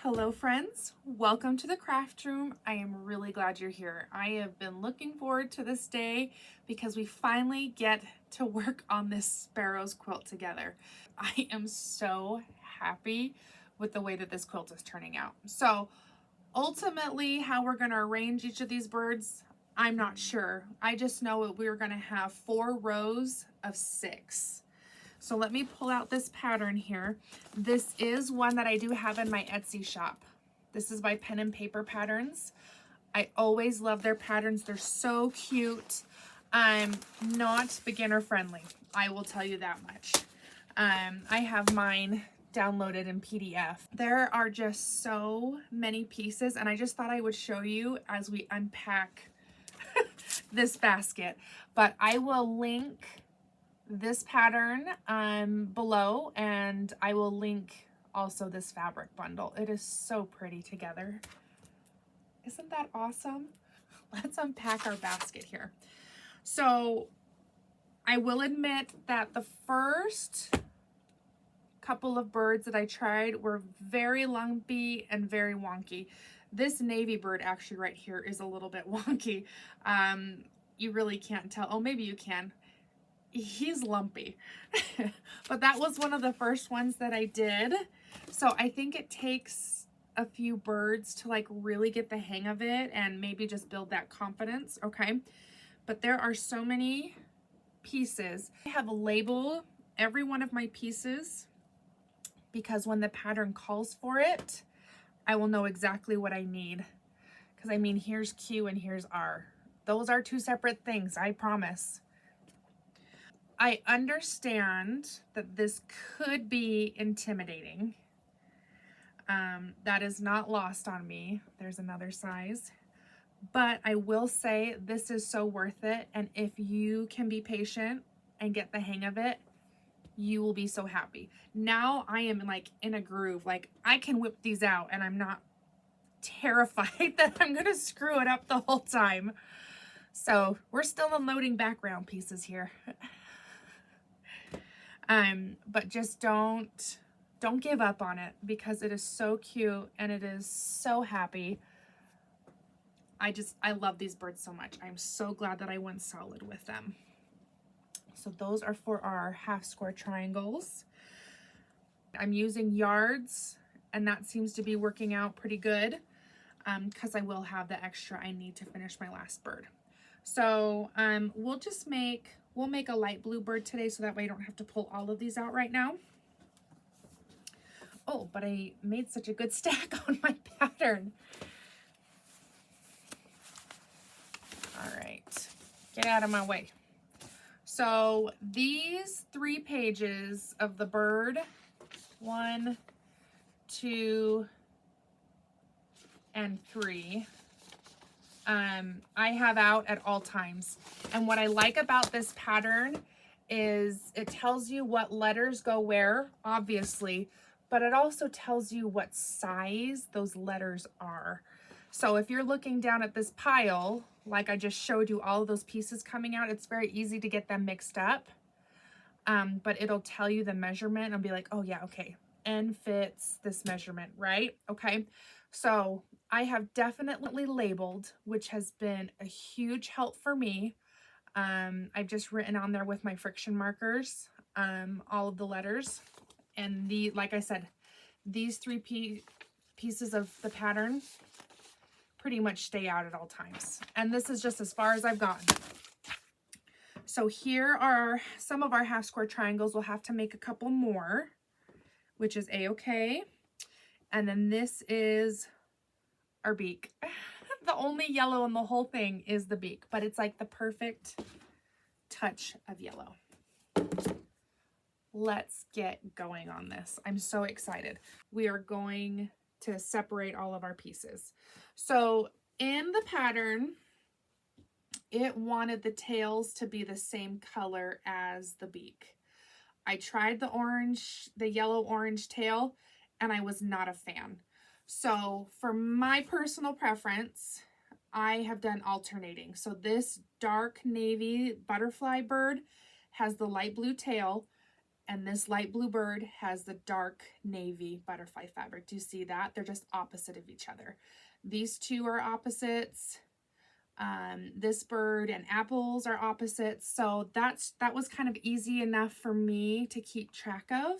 Hello friends, welcome to the craft room. I am really glad you're here. I have been looking forward to this day because we finally get to work on this Sparrows quilt together. I am so happy with the way that this quilt is turning out. So ultimately how we're going to arrange each of these birds, I'm not sure. I just know that we're going to have 4 rows of 6. So let me pull out this pattern here. This is one that I do have in my Etsy shop. This is by Pen and Paper Patterns. I always love their patterns. They're so cute. Not beginner friendly, I will tell you that much. I have mine downloaded in PDF. There are just so many pieces, and I just thought I would show you as we unpack this basket. But I will link this pattern below, and I will link also this fabric bundle. It is so pretty together. Isn't that awesome? Let's unpack our basket here. So I will admit that the first couple of birds that I tried were very lumpy and very wonky. This navy bird actually right here is a little bit wonky. You really can't tell. Oh, maybe you can. He's lumpy. But that was one of the first ones that I did. So I think it takes a few birds to like really get the hang of it and maybe just build that confidence, okay? But there are so many pieces. I have labeled every one of my pieces because when the pattern calls for it, I will know exactly what I need. Because I mean, here's Q and here's R. Those are 2 separate things, I promise. I understand that this could be intimidating. That is not lost on me. There's another size. But I will say this is so worth it. And if you can be patient and get the hang of it, you will be so happy. Now I am like in a groove. Like I can whip these out and I'm not terrified that I'm going to screw it up the whole time. So we're still unloading background pieces here. But just don't give up on it because it is so cute and it is so happy. I love these birds so much. I'm so glad that I went solid with them. So those are for our half square triangles. I'm using yards and that seems to be working out pretty good because I will have the extra I need to finish my last bird. So we'll make a light blue bird today so that way I don't have to pull all of these out right now. Oh, but I made such a good stack on my pattern. All right, get out of my way. So these 3 pages of the bird, 1, 2, and 3, I have out at all times. And what I like about this pattern is it tells you what letters go where, obviously, but it also tells you what size those letters are. So if you're looking down at this pile, like I just showed you all of those pieces coming out, it's very easy to get them mixed up. But it'll tell you the measurement and be like, oh yeah, okay, N fits this measurement, right? Okay. So I have definitely labeled, which has been a huge help for me. I've just written on there with my friction markers, all of the letters. And like I said, these 3 pieces of the pattern pretty much stay out at all times. And this is just as far as I've gotten. So here are some of our half square triangles. We'll have to make a couple more, which is a-okay. And then this is our beak. The only yellow in the whole thing is the beak, but it's like the perfect touch of yellow. Let's get going on this. I'm so excited. We are going to separate all of our pieces. So in the pattern, it wanted the tails to be the same color as the beak. I tried the yellow orange tail, and I was not a fan. So for my personal preference, I have done alternating. So this dark navy butterfly bird has the light blue tail, And this light blue bird has the dark navy butterfly fabric. Do you see that? They're just opposite of each other. These two are opposites. This bird and apples are opposites. So that was kind of easy enough for me to keep track of.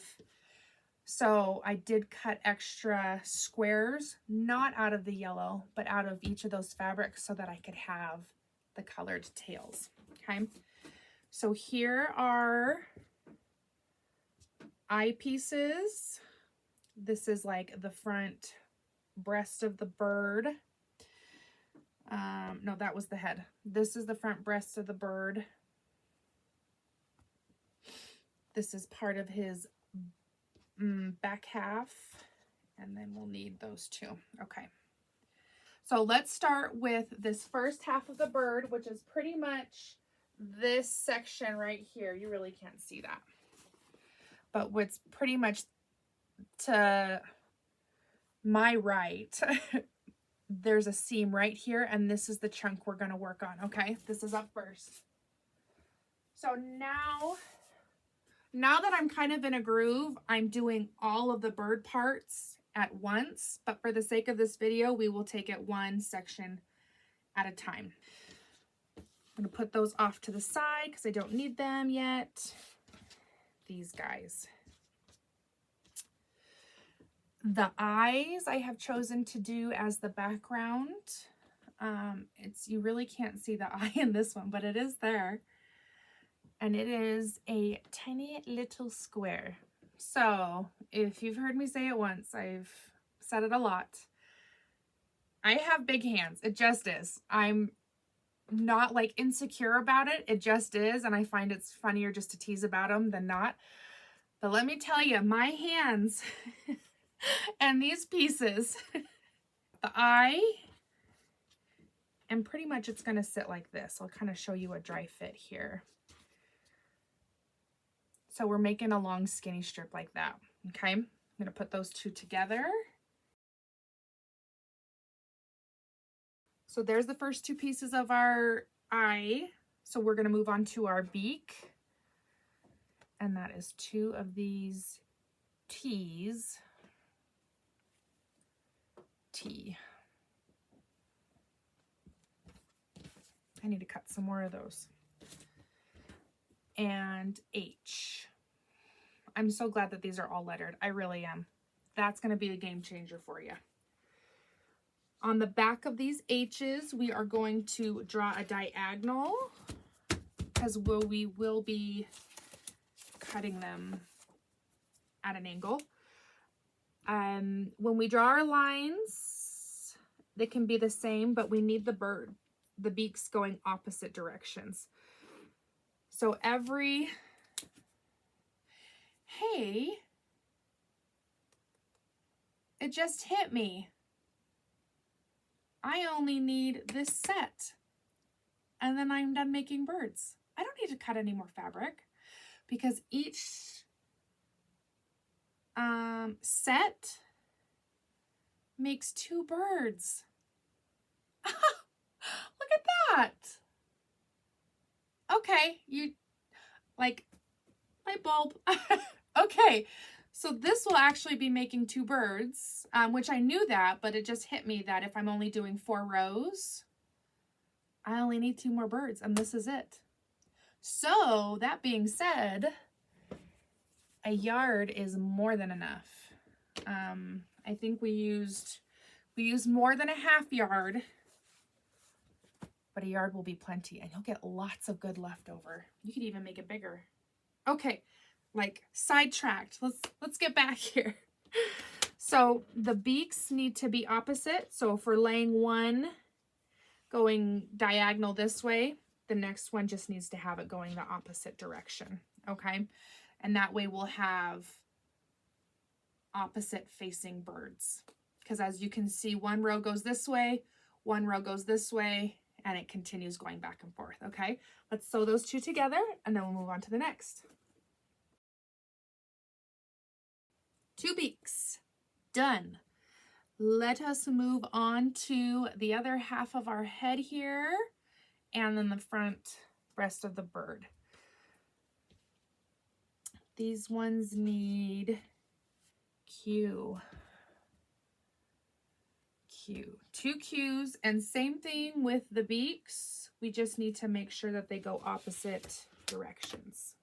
So I did cut extra squares, not out of the yellow, but out of each of those fabrics so that I could have the colored tails. Okay. So here are eyepieces. This is like the front breast of the bird. No, that was the head. This is the front breast of the bird. This is part of his back half, and then we'll need those two. Okay. So let's start with this first half of the bird, which is pretty much this section right here. You really can't see that. But what's pretty much to my right, there's a seam right here, and this is the chunk we're going to work on, okay? This is up first. So now that I'm kind of in a groove, I'm doing all of the bird parts at once, but for the sake of this video, we will take it one section at a time. I'm going to put those off to the side because I don't need them yet. These guys. The eyes I have chosen to do as the background. You really can't see the eye in this one, but it is there. And it is a tiny little square. So if you've heard me say it once, I've said it a lot. I have big hands. It just is. I'm not like insecure about it. It just is. And I find it's funnier just to tease about them than not. But let me tell you, my hands and these pieces, the eye, and pretty much it's going to sit like this. I'll kind of show you a dry fit here. So we're making a long skinny strip like that. Okay, I'm going to put those two together. So there's the first two pieces of our eye. So we're going to move on to our beak. And that is two of these T's. T. I need to cut some more of those. And H. I'm so glad that these are all lettered. I really am. That's going to be a game changer for you. On the back of these H's, we are going to draw a diagonal because we will be cutting them at an angle. When we draw our lines, they can be the same, but we need the beaks going opposite directions. So hey, it just hit me. I only need this set, and then I'm done making birds. I don't need to cut any more fabric because each set makes two birds. Look at that. Okay, you like light bulb. Okay, so this will actually be making two birds, which I knew that, but it just hit me that if I'm only doing 4 rows, I only need 2 more birds, and this is it. So that being said, a yard is more than enough. I think we used more than a half yard, but a yard will be plenty, and you'll get lots of good leftover. You could even make it bigger. Okay, like sidetracked. Let's get back here. So the beaks need to be opposite. So if we're laying one going diagonal this way, the next one just needs to have it going the opposite direction. Okay, and that way we'll have opposite facing birds, because as you can see, one row goes this way, one row goes this way, and it continues going back and forth. Okay, let's sew those two together and then we'll move on to the next. 2 beaks done. Let us move on to the other half of our head here, and then the front breast of the bird. These ones need Q. 2 Qs, and same thing with the beaks. We just need to make sure that they go opposite directions.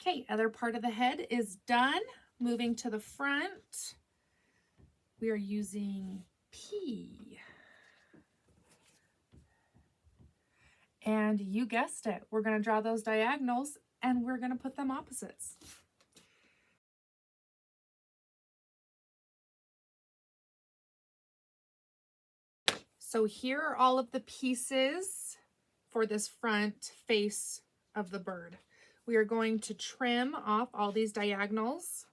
Okay, other part of the head is done. Moving to the front, we are using P. And you guessed it, we're going to draw those diagonals and we're going to put them opposites. So here are all of the pieces for this front face of the bird. We are going to trim off all these diagonals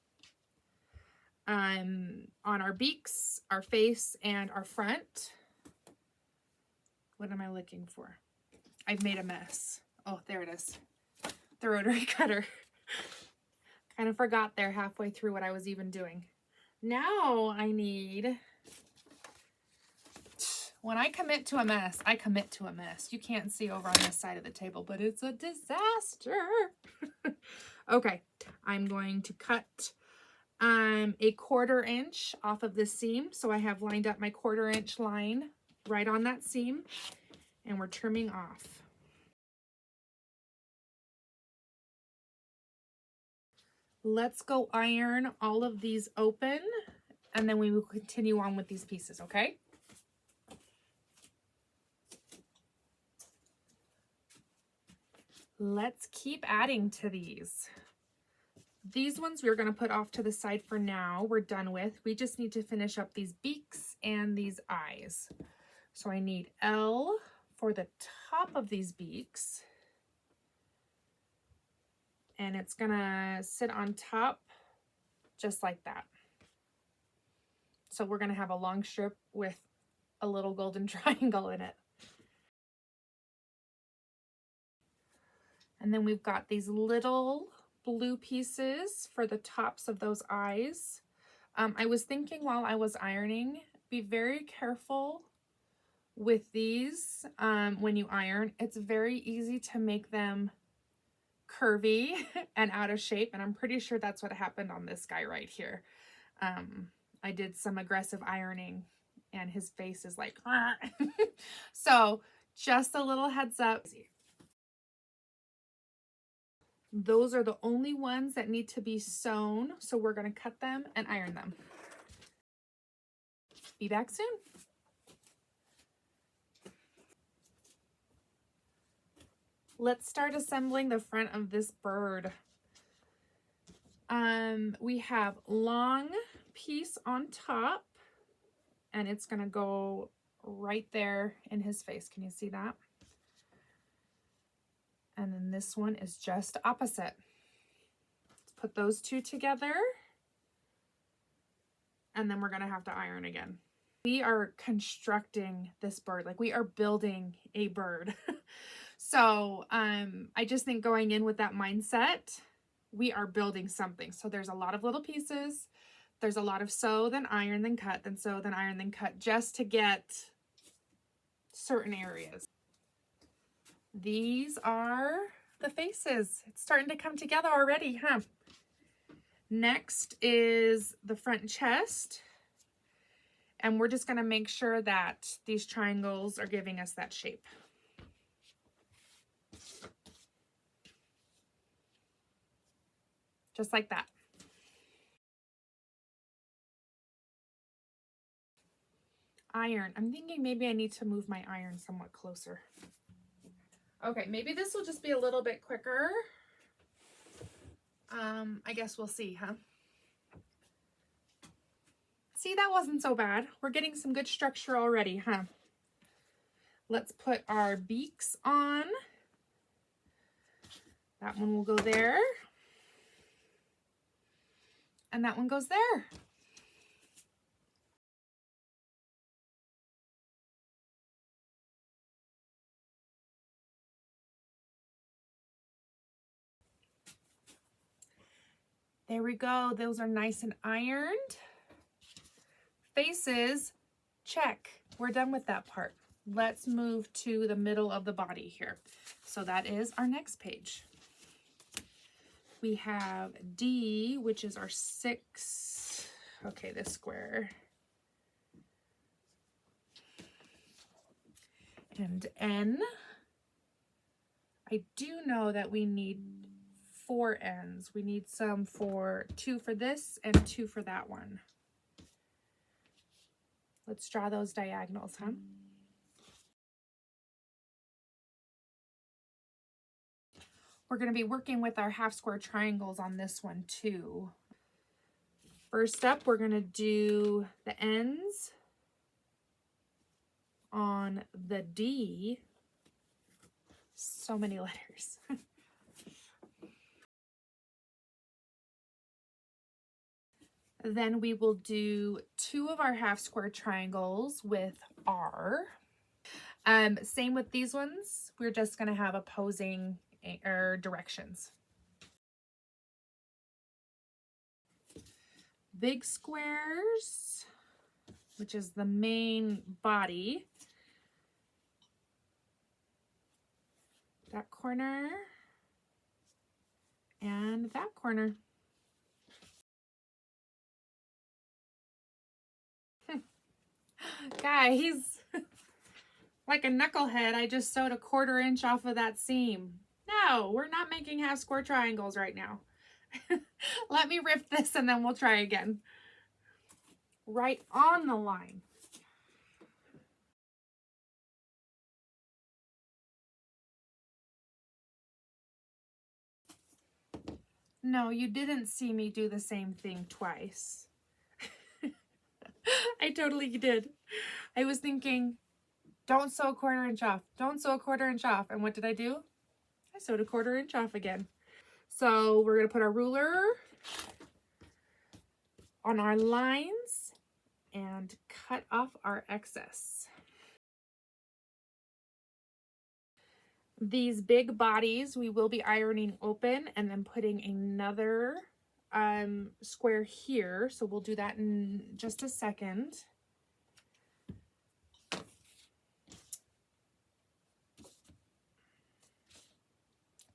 on our beaks, our face, and our front. What am I looking for? I've made a mess. Oh, there it is. The rotary cutter. Kind of forgot there halfway through what I was even doing. Now I need... When I commit to a mess, I commit to a mess. You can't see over on this side of the table, but it's a disaster. Okay, I'm going to cut a 1/4 inch off of this seam. So I have lined up my 1/4 inch line right on that seam, and we're trimming off. Let's go iron all of these open, and then we will continue on with these pieces, okay? Let's keep adding to these. These ones we're going to put off to the side for now. We're done with. We just need to finish up these beaks and these eyes. So I need L for the top of these beaks. And it's going to sit on top just like that. So we're going to have a long strip with a little golden triangle in it. And then we've got these little blue pieces for the tops of those eyes. I was thinking while I was ironing, be very careful with these when you iron. It's very easy to make them curvy and out of shape, and I'm pretty sure that's what happened on this guy right here. I did some aggressive ironing and his face is like so just a little heads up. Those are the only ones that need to be sewn, so we're going to cut them and iron them. Be back soon. Let's start assembling the front of this bird. We have long piece on top, and it's going to go right there in his face. Can you see that? And then this one is just opposite. Let's put those two together. And then we're going to have to iron again. We are constructing this bird, like we are building a bird. So I just think going in with that mindset, we are building something. So there's a lot of little pieces. There's a lot of sew, then iron, then cut, then sew, then iron, then cut, just to get certain areas. These are the faces. It's starting to come together already, huh? Next is the front chest. And we're just going to make sure that these triangles are giving us that shape. Just like that. Iron. I'm thinking maybe I need to move my iron somewhat closer. Okay, maybe this will just be a little bit quicker. I guess we'll see, huh? See, that wasn't so bad. We're getting some good structure already, huh? Let's put our beaks on. That one will go there. And that one goes there. There we go. Those are nice and ironed. Faces, check. We're done with that part. let's move to the middle of the body here. So that is our next page. We have D, which is our 6. Okay, this square. And N. I do know that we need 4 ends. We need some for 2 for this and 2 for that one. Let's draw those diagonals, huh? We're going to be working with our half square triangles on this one too. First up, we're going to do the ends on the D. So many letters. Then we will do 2 of our half square triangles with R. Same with these ones. We're just going to have opposing directions. Big squares, which is the main body. That corner and that corner. Guys, like a knucklehead, I just sewed a 1/4 inch off of that seam. No, we're not making half square triangles right now. Let me rip this and then we'll try again. Right on the line. No, you didn't see me do the same thing twice. I totally did. I was thinking, don't sew a 1/4 inch off. Don't sew a 1/4 inch off. And what did I do? I sewed a 1/4 inch off again. So we're going to put our ruler on our lines and cut off our excess. These big bodies we will be ironing open and then putting another square here. So we'll do that in just a second.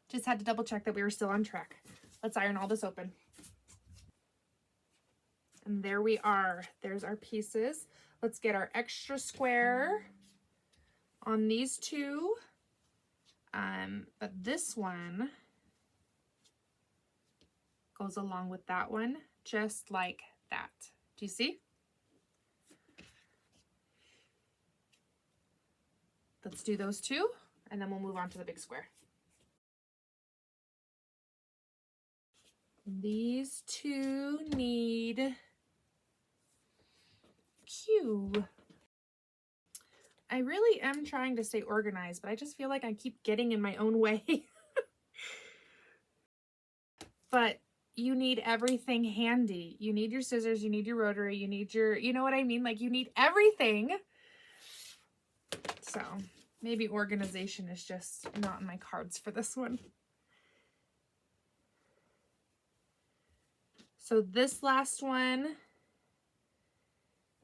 Just had to double check that we were still on track. Let's iron all this open. And there we are. There's our pieces. Let's get our extra square on these 2. But this one goes along with that one, just like that. Do you see? Let's do those 2, and then we'll move on to the big square. These 2 need Q. I really am trying to stay organized, but I just feel like I keep getting in my own way. But you need everything handy. You need your scissors, you need your rotary, you need your, you know what I mean? Like you need everything. So maybe organization is just not in my cards for this one. So this last one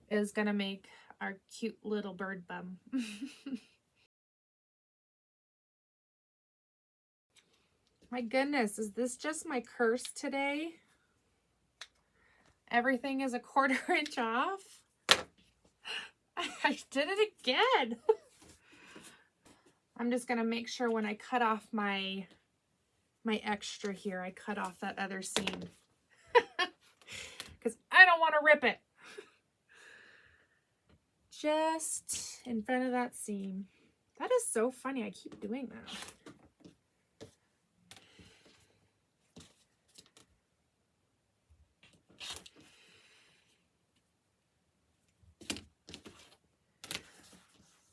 is gonna make our cute little bird bum. My goodness, is this just my curse today? Everything is a 1/4 inch off. I did it again. I'm just gonna make sure when I cut off my extra here, I cut off that other seam. Because I don't want to rip it. Just in front of that seam. That is so funny. I keep doing that.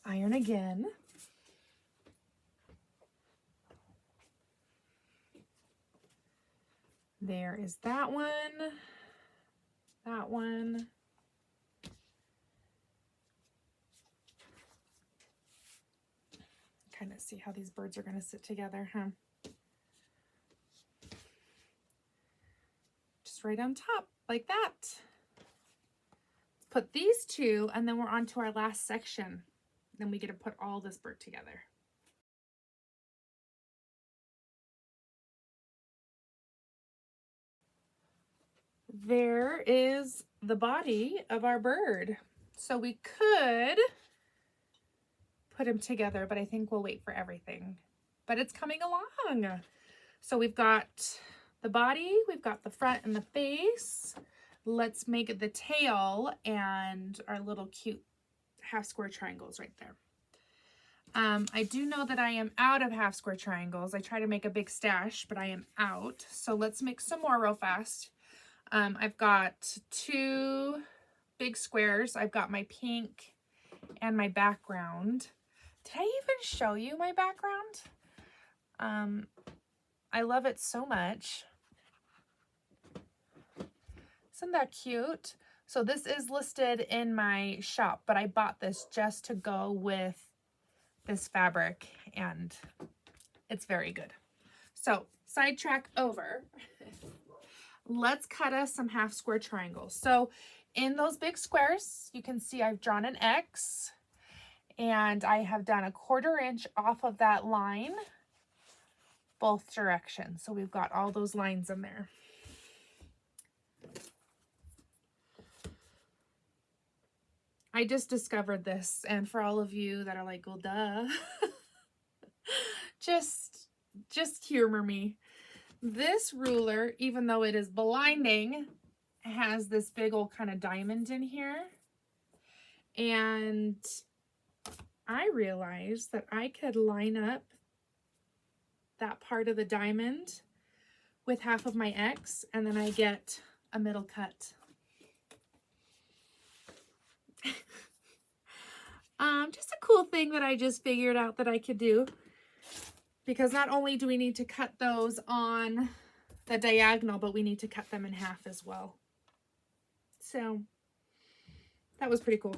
Iron again. There is that one. That one. Kind of see how these birds are going to sit together, huh? Just right on top, like that. Let's put these 2, and then we're on to our last section. Then we get to put all this bird together. There is the body of our bird. So we could put him together, but I think we'll wait for everything. But it's coming along. So we've got the body, we've got the front and the face. Let's make the tail and our little cute half square triangles right there. I do know that I am out of half square triangles. I try to make a big stash, but I am out. So let's make some more real fast. I've got 2 big squares. I've got my pink and my background. Did I even show you my background? I love it so much. Isn't that cute? So this is listed in my shop, but I bought this just to go with this fabric, and it's very good. So sidetrack over. Let's cut us some half square triangles. So in those big squares, you can see I've drawn an X, and I have done a 1/4 inch off of that line, both directions. So we've got all those lines in there. I just discovered this, and for all of you that are like, well, duh, just humor me. This ruler, even though it is blinding, has this big old kind of diamond in here. And I realized that I could line up that part of the diamond with half of my X, and then I get a middle cut. Just a cool thing that I just figured out that I could do, because not only do we need to cut those on the diagonal, but we need to cut them in half as well. So that was pretty cool.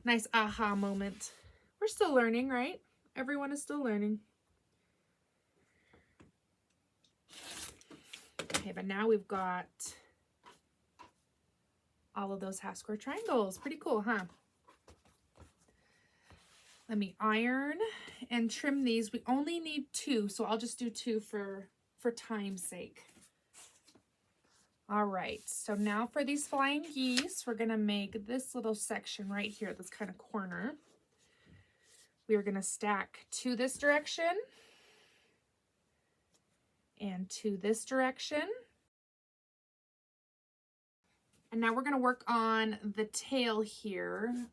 Nice aha moment. We're still learning, right? Everyone is still learning. Okay, but now we've got all of those half square triangles. Pretty cool, huh? Let me iron and trim these. We only need 2, so I'll just do 2 for time's sake. All right, so now for these flying geese, we're gonna make this little section right here, this kind of corner. We are gonna stack to this direction and to this direction. And now we're gonna work on the tail here.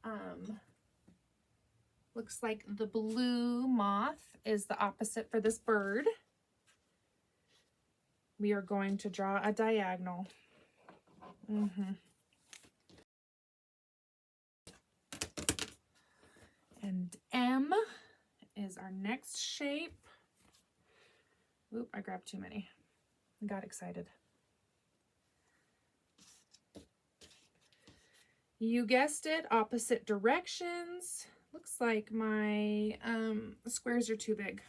Looks like the blue moth is the opposite for this bird. We are going to draw a diagonal. And M is our next shape. Oop, I grabbed too many. I got excited. You guessed it, opposite directions. Looks like my squares are too big.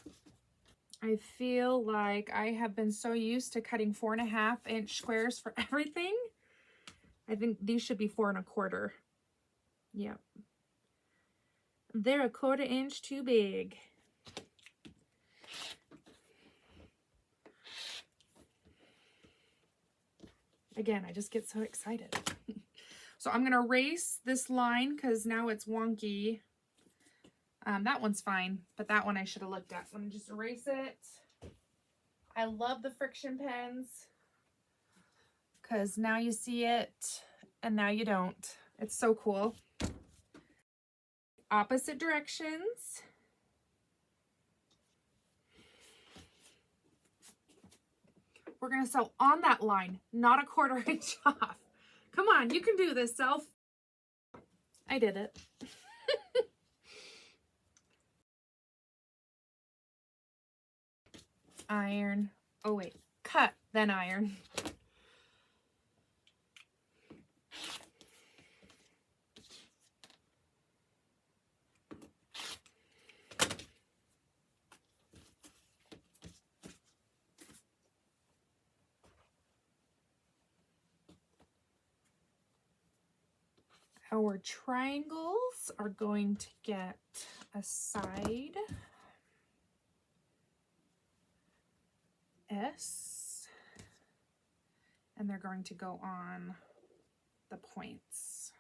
I feel like I have been so used to cutting 4.5 inch squares for everything. I think these should be 4 1/4. Yep. They're 1/4 inch too big. Again, I just get so excited. So I'm going to erase this line because now it's wonky. That one's fine, but that one I should have looked at. Let me just erase it. I love the friction pens because now you see it and now you don't. It's so cool. Opposite directions. We're going to sew on that line, not a 1/4 inch off. Come on, you can do this, self. I did it. Iron. Oh wait, cut, then iron. Our triangles are going to get a side S, and they're going to go on the points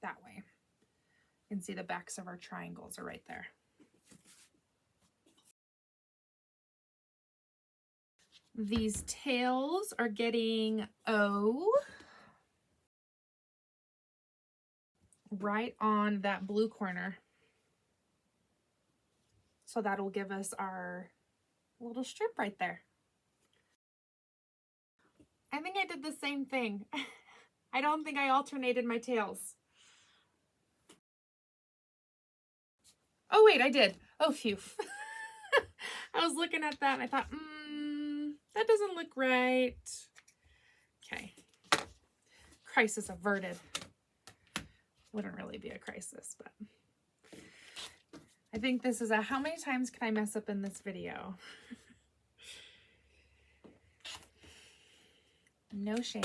that way. You can see the backs of our triangles are right there. These tails are getting O right on that blue corner. So that'll give us our little strip right there. I think I did the same thing. I don't think I alternated my tails. Oh wait, I did. Oh phew. I was looking at that and I thought, that doesn't look right. Okay. Crisis averted. Wouldn't really be a crisis, but I think this is a how many times can I mess up in this video? No shame.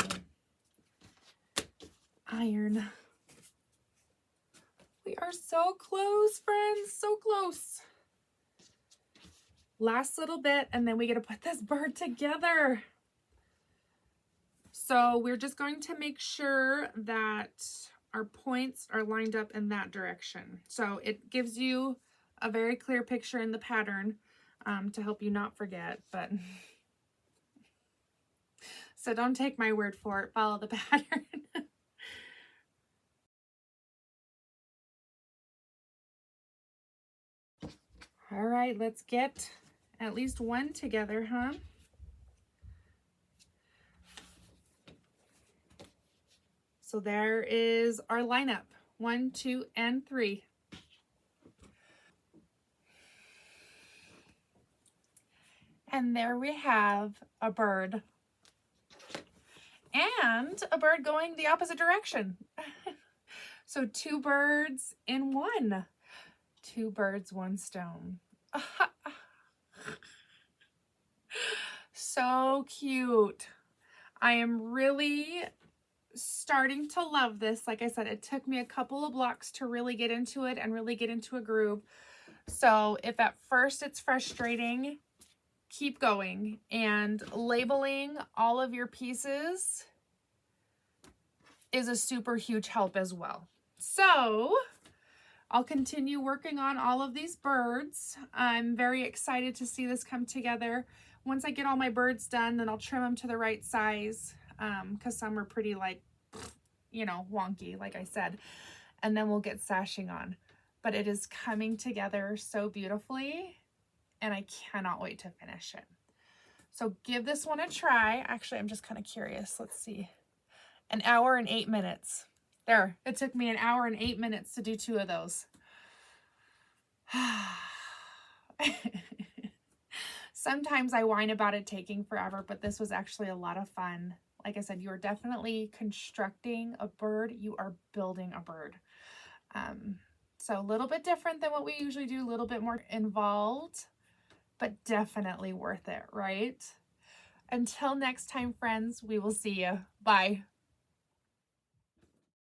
Iron. We are so close, friends, so close. Last little bit, and then we get to put this bird together. So we're just going to make sure that our points are lined up in that direction. So it gives you a very clear picture in the pattern to help you not forget, but so don't take my word for it, follow the pattern. All right, let's get at least one together, huh? So there is our lineup, 1, 2, and 3. And there we have a bird. And a bird going the opposite direction. So 2 birds in 1. 2 birds, 1 stone. So cute. I am really starting to love this. Like I said, it took me a couple of blocks to really get into it and really get into a groove. So if at first it's frustrating, keep going, and labeling all of your pieces is a super huge help as well. So I'll continue working on all of these birds. I'm very excited to see this come together. Once I get all my birds done, then I'll trim them to the right size, because some are pretty, like, you know, wonky, like I said, and then we'll get sashing on. But it is coming together so beautifully, and I cannot wait to finish it. So give this one a try. Actually, I'm just kind of curious. Let's see. 1 hour and 8 minutes. There, it took me 1 hour and 8 minutes to do 2 of those. Sometimes I whine about it taking forever, but this was actually a lot of fun. Like I said, you are definitely constructing a bird. You are building a bird. So a little bit different than what we usually do, a little bit more involved, but definitely worth it, right? Until next time, friends, we will see you. Bye.